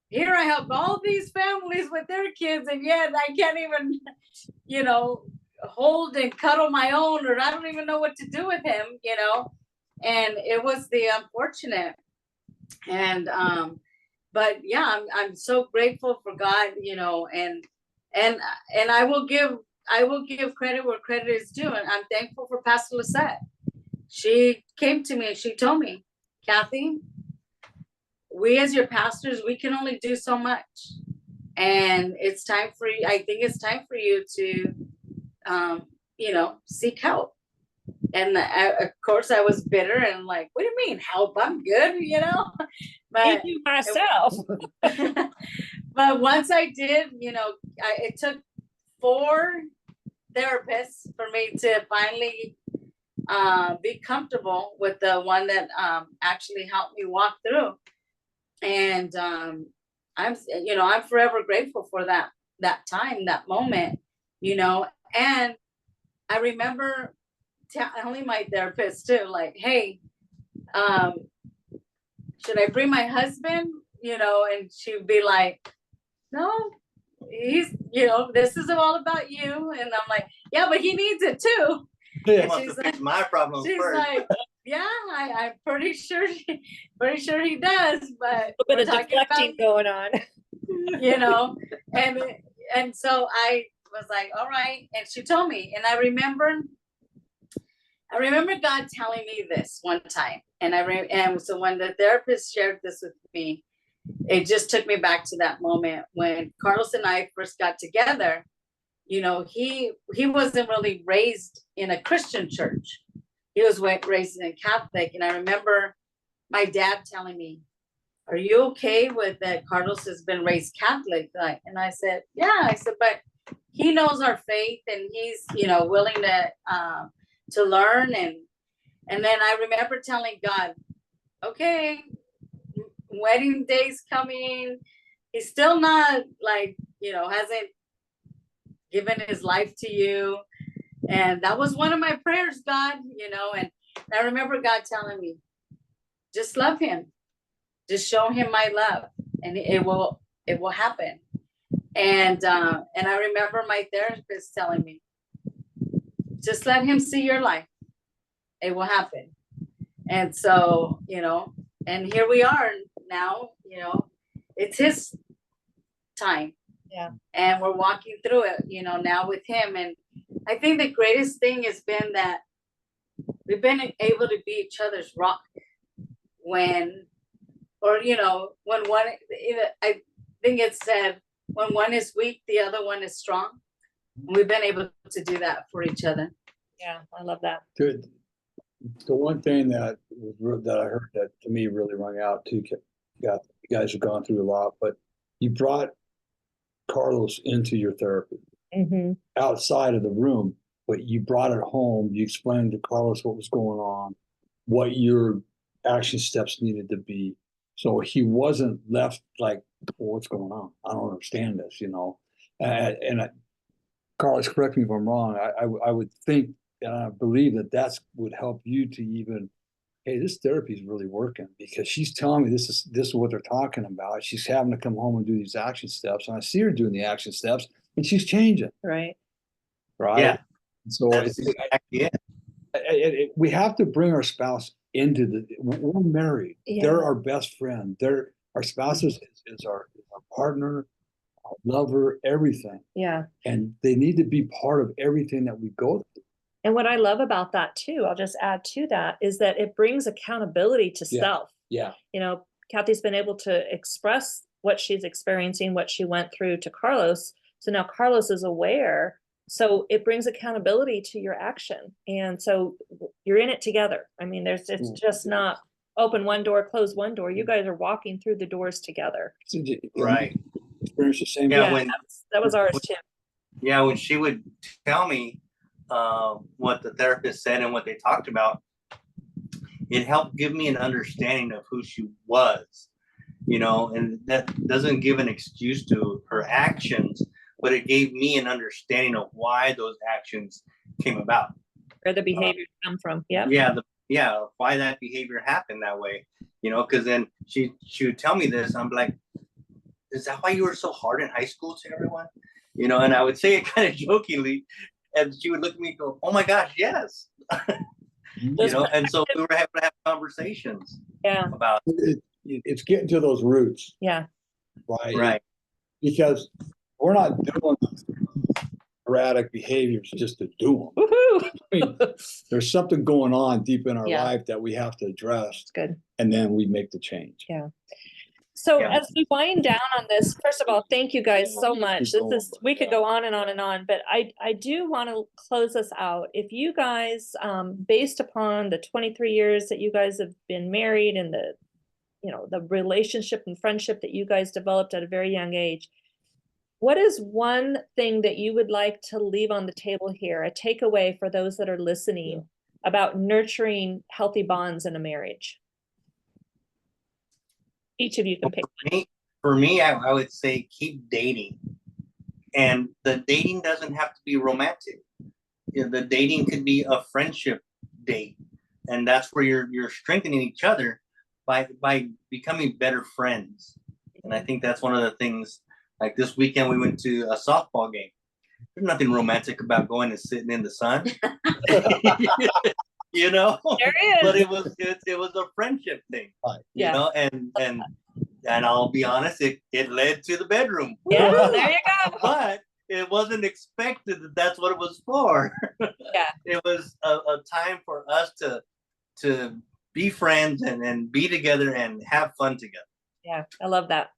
here I help all these families with their kids, and yet I can't even, hold and cuddle my own, or I don't even know what to do with him, and it was the unfortunate. And but yeah, I'm so grateful for God, and I will give credit where credit is due. And I'm thankful for Pastor Lisette. She came to me and she told me, Kathy, we as your pastors, we can only do so much. And it's time for you. I think it's time for you to, seek help. And of course I was bitter and like, what do you mean help? I'm good, but you myself. But once I did, it took 4 therapists for me to finally be comfortable with the one that actually helped me walk through. And I'm forever grateful for that time, that moment, and I remember telling my therapist too, like, hey, should I bring my husband? And she would be like, no, he's, this is all about you. And I'm like, yeah, but he needs it too. Yeah. He wants to fix my problems She's first. like, Yeah, I'm pretty sure he does, but A bit we're of talking deflecting going on. you know, and so I was like, all right. And she told me, and I remember God telling me this one time. And and so when the therapist shared this with me, it just took me back to that moment when Carlos and I first got together. You know, he wasn't really raised in a Christian church. He was raised in a Catholic. And I remember my dad telling me, are you okay with that Carlos has been raised Catholic? Like, and I said, yeah. I said, but he knows our faith and he's, you know, willing to learn. And then I remember telling God, okay, wedding day's coming. He's still not like, you know, hasn't given his life to you. And that was one of my prayers, God, you know, and I remember God telling me, just love him. Just show him my love and it will happen. And I remember my therapist telling me, just let him see your life. It will happen. And so, you know, and here we are now, you know, it's his time. Yeah. And we're walking through it, you know, now with him. And I think the greatest thing has been that we've been able to be each other's rock when one, I think it said, when one is weak, the other one is strong. And we've been able to do that for each other. Yeah, I love that. Good. The one thing that I heard that to me really rung out too, you guys have gone through a lot, but you brought Carlos into your therapy outside of the room, but you brought it home. You explained to Carlos what was going on, what your action steps needed to be. So he wasn't left like, well, what's going on? I don't understand this, you know? Carlos, correct me if I'm wrong. I would think, and I believe that would help you to even, hey, this therapy is really working because she's telling me this is what they're talking about. She's having to come home and do these action steps, and I see her doing the action steps, and she's changing. Right. Right. Yeah. So That's exactly it. We have to bring our spouse into we're married. Yeah. They're our best friend. Our spouses is our partner, our lover, everything. Yeah. And they need to be part of everything that we go through. And what I love about that too, I'll just add to that, is that it brings accountability to self. Yeah. You know, Kathy's been able to express what she's experiencing, what she went through to Carlos. So now Carlos is aware. So it brings accountability to your action. And so you're in it together. I mean, it's just not open one door, close one door. You guys are walking through the doors together. Right. Experience the same. Yeah, that was ours too. Yeah, when she would tell me what the therapist said and what they talked about, it helped give me an understanding of who she was, you know, and that doesn't give an excuse to her actions, but it gave me an understanding of why those actions came about. Where the behaviors come from. Yep. Yeah, why that behavior happened that way, you know, because then she would tell me this, I'm like, is that why you were so hard in high school to everyone? You know, and I would say it kind of jokingly, and she would look at me and go, oh my gosh, yes. You know, and so we were having to have conversations about it's getting to those roots. Yeah. Right. Because we're not doing erratic behaviors just to do them. Woohoo! I mean, there's something going on deep in our Yeah. life that we have to address. It's good. And then we make the change. Yeah. So as we wind down on this, first of all, thank you guys so much. We could go on and on and on, but I do want to close us out. If you guys, based upon the 23 years that you guys have been married and the relationship and friendship that you guys developed at a very young age, what is one thing that you would like to leave on the table here, a takeaway for those that are listening about nurturing healthy bonds in a marriage? Each of you can pick. For me, I would say keep dating. And the dating doesn't have to be romantic. You know, the dating could be a friendship date. And that's where you're strengthening each other by becoming better friends. And I think that's one of the things, like this weekend we went to a softball game. There's nothing romantic about going and sitting in the sun. you know. There he But is. it was a friendship thing, Right. you Yeah. know, and I'll be honest, it led to the bedroom. Yeah, there you go. But it wasn't expected that that's what it was for. Yeah. It was a time for us to be friends and be together and have fun together. Yeah, I love that.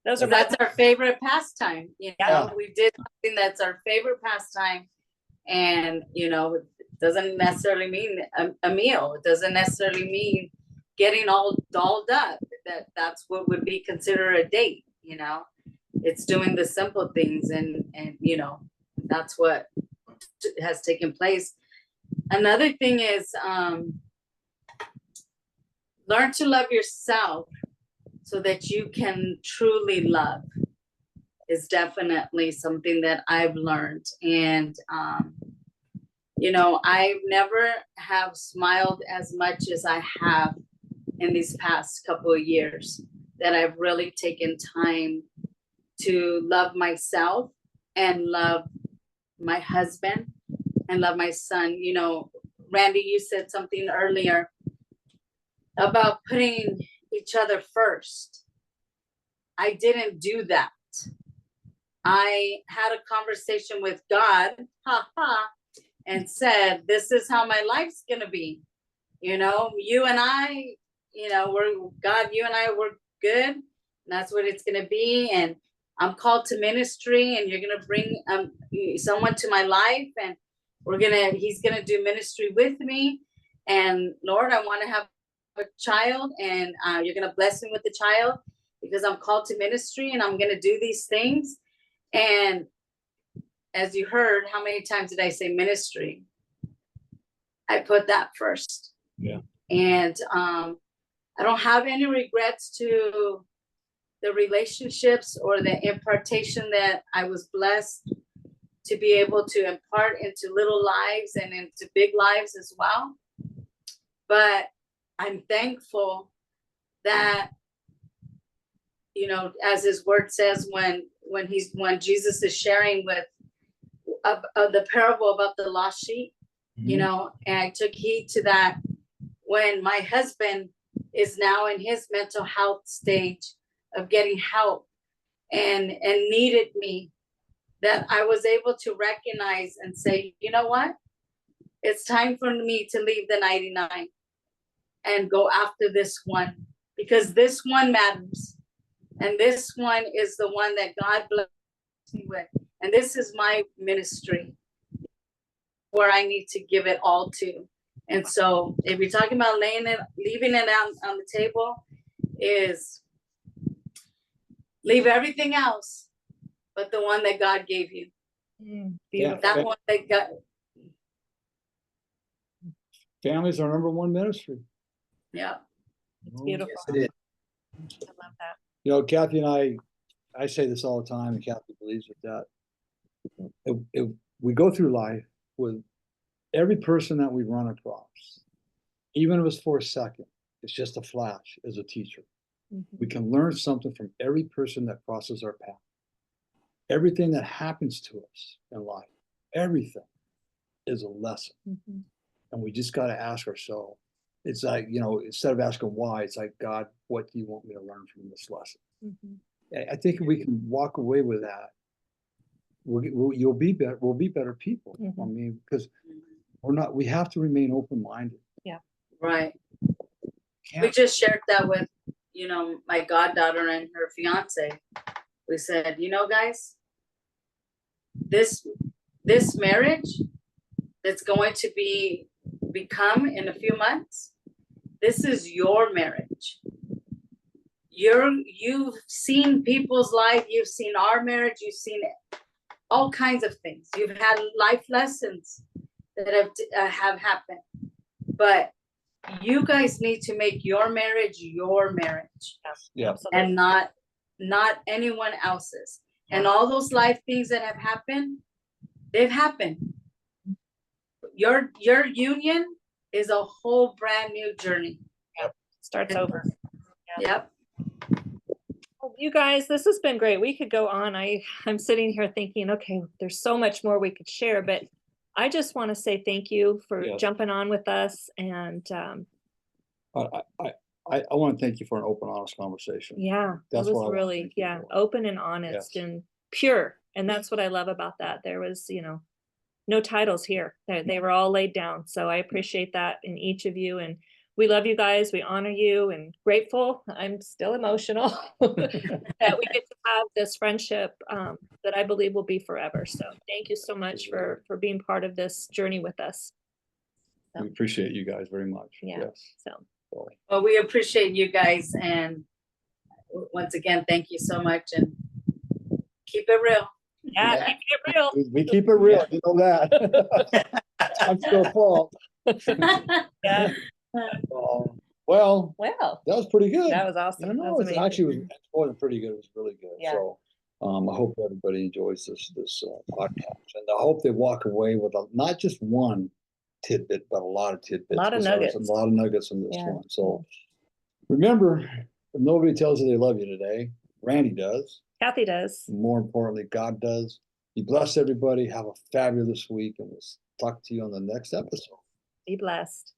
Those are So that's our favorite pastime. You know, Yeah. we did something that's our favorite pastime. And, you know, it doesn't necessarily mean a meal. It doesn't necessarily mean getting all dolled up. That's what would be considered a date, you know. It's doing the simple things, and you know, that's what has taken place. Another thing is learn to love yourself so that you can truly love is definitely something that I've learned. And you know, I never have smiled as much as I have in these past couple of years, that I've really taken time to love myself and love my husband and love my son. You know, Randy, you said something earlier about putting each other first. I didn't do that. I had a conversation with God, and said, this is how my life's gonna be. You know, you and I, you know, you and I, we're good. And that's what it's gonna be. And I'm called to ministry, and you're gonna bring someone to my life, and he's gonna do ministry with me. And Lord, I want to have a child, and you're gonna bless me with the child because I'm called to ministry, and I'm gonna do these things. And as you heard, how many times did I say ministry? I put that first. Yeah. And I don't have any regrets to the relationships or the impartation that I was blessed to be able to impart into little lives and into big lives as well. But I'm thankful that, you know, as his word says, when Jesus is sharing with the parable about the lost sheep, you know, and I took heed to that when my husband is now in his mental health stage of getting help and needed me, that I was able to recognize and say, you know what, it's time for me to leave the 99 and go after this one, because this one matters, and this one is the one that God blessed me with, and this is my ministry where I need to give it all to. And so if you're talking about leaving it on the table, is leave everything else but the one that God gave you. Beautiful. That one that God. Family's our number one ministry. Yeah. It's beautiful. Yes, it is. I love that. You know, Kathy and I say this all the time, and Kathy believes with that. If we go through life with every person that we run across, even if it's for a second, it's just a flash as a teacher. We can learn something from every person that crosses our path. Everything that happens to us in life, everything is a lesson. And we just got to ask ourselves, it's like, you know, instead of asking why, it's like, God, what do you want me to learn from this lesson? I think if we can walk away with that, we'll be better. We'll be better people. I mean, because we have to remain open-minded. Yeah. Right. We just shared that with, you know, my goddaughter and her fiance. We said, you know, guys, this marriage that's going to become in a few months, this is your marriage. You've seen people's life, you've seen our marriage, you've seen all kinds of things. You've had life lessons that have happened, but you guys need to make your marriage your marriage. Yeah. And not anyone else's. And all those life things that have happened, they've happened. Your union is a whole brand new journey. Starts over. Yep. Well, you guys, this has been great. We could go on. I'm sitting here thinking, okay, there's so much more we could share, but I just want to say thank you for Yes. jumping on with us, and I want to thank you for an open, honest conversation. yeah, it That's was what I wanna really, thank you yeah, for. open and honest Yes. and pure. And that's what I love about that. There was, no titles here. They were all laid down. So I appreciate that in each of you. And we love you guys. We honor you and grateful. I'm still emotional that we get to have this friendship that I believe will be forever. So thank you so much for being part of this journey with us. We appreciate you guys very much. Yeah. Yes. So Well, we appreciate you guys, and once again, thank you so much, and keep it real. yeah, Yeah. keep it real. We keep it real, you know that. I'm still Paul. Yeah. Well, Well, that was pretty good. that was awesome. I That know, was it's amazing. actually it wasn't pretty good. It was really good. Yeah. So, I hope everybody enjoys this podcast, and I hope they walk away with not just one tidbit, but a lot of tidbits. Lot of 'cause there was nuggets. A lot of nuggets in this Yeah. one. So, remember, if nobody tells you they love you today, Randy does. Kathy does. More importantly, God does. Be blessed, everybody. Have a fabulous week, and we'll talk to you on the next episode. Be blessed.